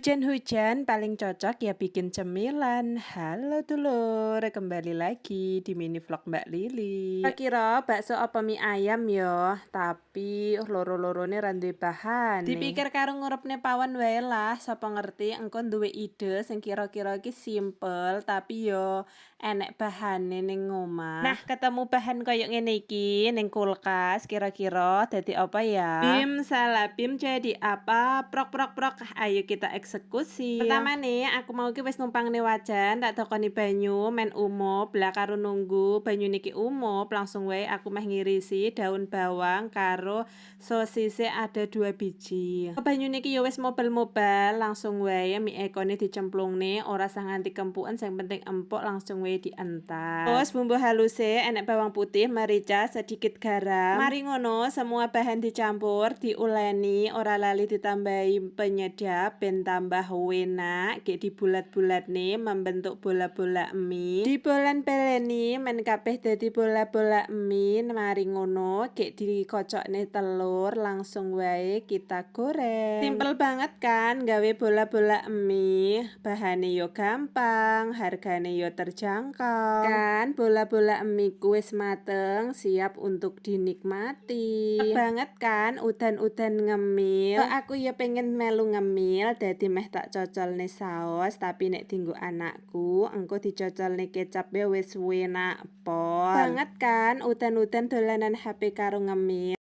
Hujan-hujan paling cocok ya bikin cemilan. Halo dulur, kembali lagi di mini vlog Mbak Lili. Kira-kira bakso apa mie ayam yo, tapi loro-lorone ra duwe bahan. Dipikir karo ngurepne pawon wae lah, sapa ngerti engko duwe ide sing kira-kira iki simpel tapi yo enek bahane ning omah. Nah, ketemu bahan koyo ngene iki ning kulkas, kira-kira dadi apa ya? Bim salah bim jadi apa? Prok prok prok. Ayo kita eksekusi. Pertama nih, aku mau ki wis numpang nih wajan, tak dokoni banyu, men umup, lah karo nunggu banyu niki umup, langsung wae aku meh ngirisi daun bawang karo sosise ada 2 biji. Banyu niki yo wis mobel-mobel, langsung wae mie ekone dicemplung nih, ora sah nganti kempuken, sing penting empuk langsung wae dientas. Terus bumbu haluse enek bawang putih, merica, sedikit garam. Mari ngono semua bahan dicampur, diuleni, ora lali ditambahi penyedap ben tambah enak. Kayak dibulat-bulat nih membentuk bola-bola mie. Dibolen-beleni men kabeh dadi bola-bola mie. Mari ngono kayak dikocokne telur, langsung wae kita goreng. Simple banget kan gawe bola-bola mie. Bahane yo gampang, hargane yo terjangkau. Kan bola-bola mie ku wis mateng, siap untuk dinikmati. Banget kan udan-udan ngemil. Aku ya pengen melu ngemil, dadi meh tak cocolne saos, tapi nek dinggo anakku engko dicocolne kecap ya wis enak pol. Banget kan udan-udan dolanan HP karo ngemil.